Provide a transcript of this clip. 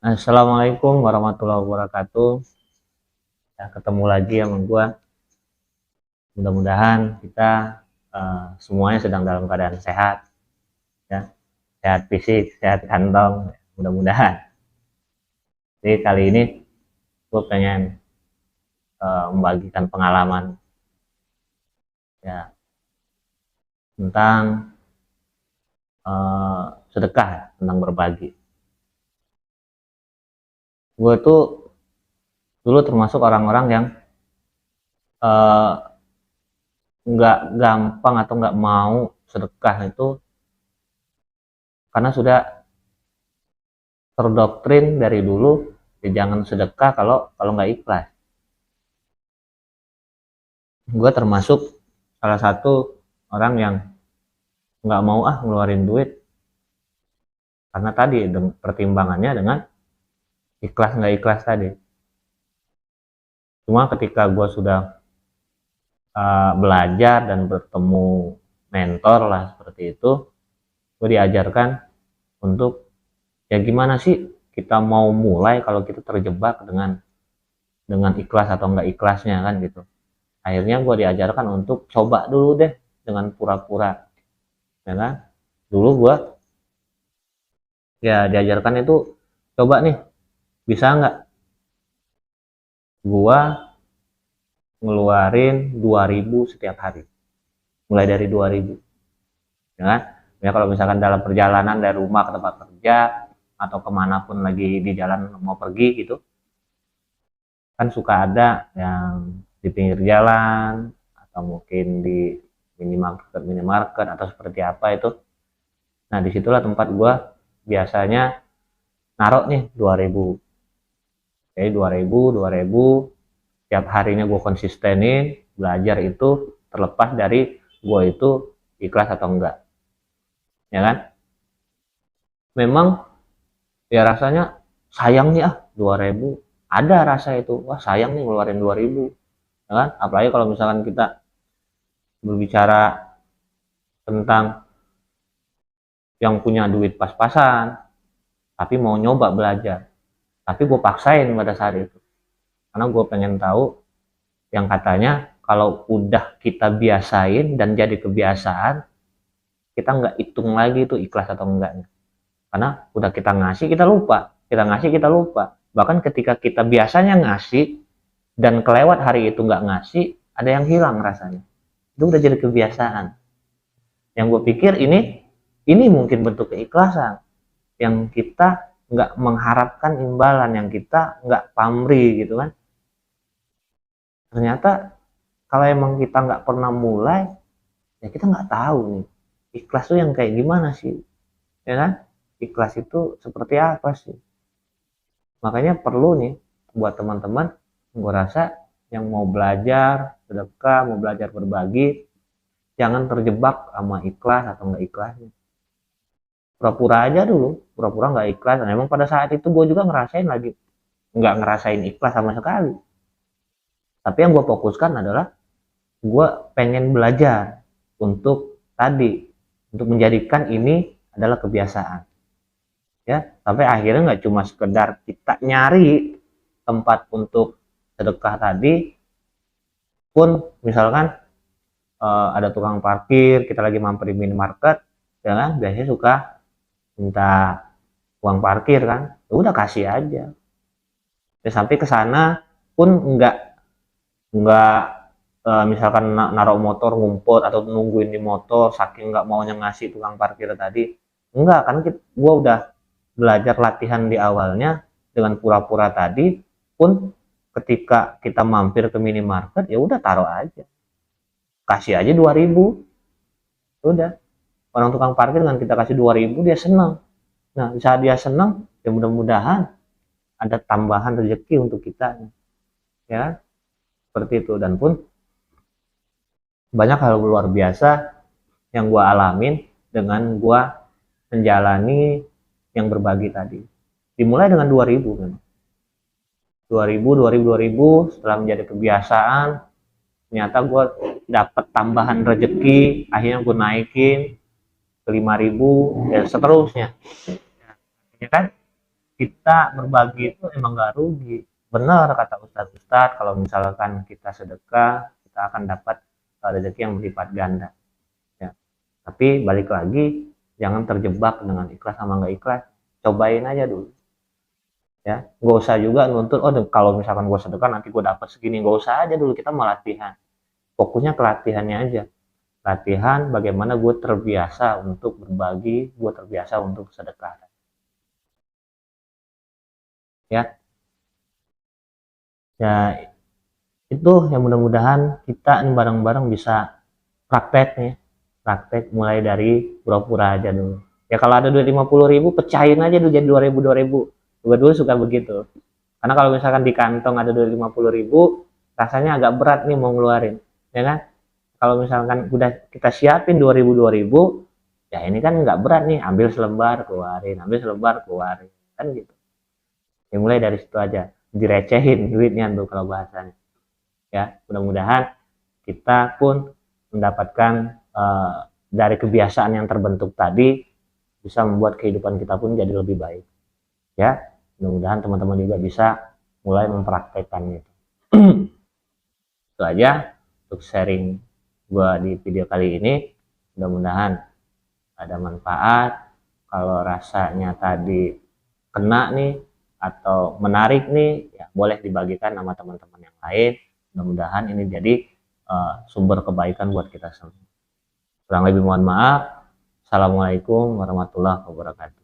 Assalamualaikum warahmatullahi wabarakatuh. Ya, ketemu lagi sama gua. Mudah-mudahan kita semuanya sedang dalam keadaan sehat, ya, sehat fisik, sehat kantong. Mudah-mudahan. Jadi kali ini gue pengen membagikan pengalaman, ya, tentang sedekah, tentang berbagi. Gue tuh dulu termasuk orang-orang yang eh, nggak gampang atau nggak mau sedekah itu karena sudah terdoktrin dari dulu, ya jangan sedekah kalau nggak ikhlas. Gue termasuk salah satu orang yang nggak mau ngeluarin duit karena tadi pertimbangannya dengan ikhlas nggak ikhlas tadi. Cuma ketika gue sudah belajar dan bertemu mentor lah seperti itu, gue diajarkan untuk ya gimana sih kita mau mulai kalau kita terjebak dengan ikhlas atau nggak ikhlasnya kan gitu. Akhirnya gue diajarkan untuk coba dulu deh dengan pura-pura, ya kan. Dulu gue ya diajarkan itu coba nih, bisa nggak gue ngeluarin 2.000 setiap hari, mulai dari 2.000, ya kan. Ya kalau misalkan dalam perjalanan dari rumah ke tempat kerja atau kemanapun lagi di jalan mau pergi gitu, kan suka ada yang di pinggir jalan atau mungkin di minimarket atau seperti apa itu. Nah disitulah tempat gue biasanya naruh nih 2.000. Jadi 2.000 tiap harinya gue konsistenin belajar itu, terlepas dari gue itu ikhlas atau enggak, ya kan. Memang ya rasanya sayang nih 2.000, ada rasa itu, wah sayang nih ngeluarin 2.000, ya kan. Apalagi kalau misalkan kita berbicara tentang yang punya duit pas-pasan tapi mau nyoba belajar, tapi gue paksain pada saat itu karena gue pengen tahu yang katanya kalau udah kita biasain dan jadi kebiasaan, kita nggak hitung lagi itu ikhlas atau enggaknya. Karena udah kita ngasih kita lupa, kita ngasih kita lupa. Bahkan ketika kita biasanya ngasih dan kelewat hari itu nggak ngasih, ada yang hilang rasanya. Itu udah jadi kebiasaan. Yang gue pikir ini mungkin bentuk keikhlasan, yang kita nggak mengharapkan imbalan, yang kita nggak pamrih gitu kan. Ternyata kalau emang kita nggak pernah mulai, ya kita nggak tahu nih ikhlas tuh yang kayak gimana sih, ya kan. Ikhlas itu seperti apa sih. Makanya perlu nih buat teman-teman, gue rasa yang mau belajar sedekah, mau belajar berbagi, jangan terjebak sama ikhlas atau nggak ikhlasnya. Pura-pura aja dulu, pura-pura nggak ikhlas. Dan emang pada saat itu gue juga ngerasain lagi nggak ngerasain ikhlas sama sekali. Tapi yang gue fokuskan adalah gue pengen belajar untuk tadi, untuk menjadikan ini adalah kebiasaan, ya. Sampai akhirnya nggak cuma sekedar kita nyari tempat untuk sedekah tadi, pun misalkan ada tukang parkir, kita lagi mampir di minimarket, ya kan, biasanya suka minta uang parkir kan, ya udah kasih aja. Ya, sampai ke sana pun nggak misalkan naruh motor ngumpet atau nungguin di motor saking nggak maunya ngasih tukang parkir tadi, enggak. Kan gue udah belajar latihan di awalnya dengan pura-pura tadi, pun ketika kita mampir ke minimarket ya udah taruh aja, kasih aja 2.000, udah. Orang tukang parkir dengan kita kasih 2.000 dia senang. Nah saat dia senang ya mudah-mudahan ada tambahan rezeki untuk kita, ya seperti itu. Dan pun banyak hal luar biasa yang gue alamin dengan gue menjalani yang berbagi tadi. Dimulai dengan 2.000 memang. 2.000 setelah menjadi kebiasaan, ternyata gue dapet tambahan rezeki, akhirnya gue naikin ke 5.000 dan seterusnya, ya kan. kita berbagi itu emang gak rugi. Benar kata Ustadz, kalau misalkan kita sedekah, kita akan dapat rezeki yang berlipat ganda. Ya. Tapi balik lagi, jangan terjebak dengan ikhlas sama nggak ikhlas. Cobain aja dulu. Ya, nggak usah juga nuntut. Oh, kalau misalkan gue sedekah nanti gue dapat segini. Nggak usah aja dulu, kita mau latihan. Fokusnya ke latihannya aja. Latihan bagaimana gue terbiasa untuk berbagi, gue terbiasa untuk sedekah. Ya, ya itu yang mudah-mudahan kita ini bareng-bareng bisa praktek nih, praktek mulai dari pura-pura aja dulu. Ya kalau ada duit 50.000 pecahin aja dulu jadi 2.000. Gue dulu suka begitu, karena kalau misalkan di kantong ada duit 50.000 rasanya agak berat nih mau ngeluarin, ya kan. Kalau misalkan udah kita siapin 2.000 ya ini kan nggak berat nih, ambil selembar keluarin, ambil selembar keluarin, kan gitu. Ya mulai dari situ aja, direcehin duitnya tuh kalau bahasanya. Ya mudah-mudahan kita pun mendapatkan dari kebiasaan yang terbentuk tadi bisa membuat kehidupan kita pun jadi lebih baik. Ya mudah-mudahan teman-teman juga bisa mulai mempraktekkannya. Itu aja untuk sharing gua di video kali ini. Mudah-mudahan ada manfaat. Kalau rasanya tadi kena nih atau menarik nih, ya boleh dibagikan sama teman-teman yang lain. Mudah-mudahan ini jadi sumber kebaikan buat kita semua. Kurang lebih mohon maaf. Assalamualaikum warahmatullahi wabarakatuh.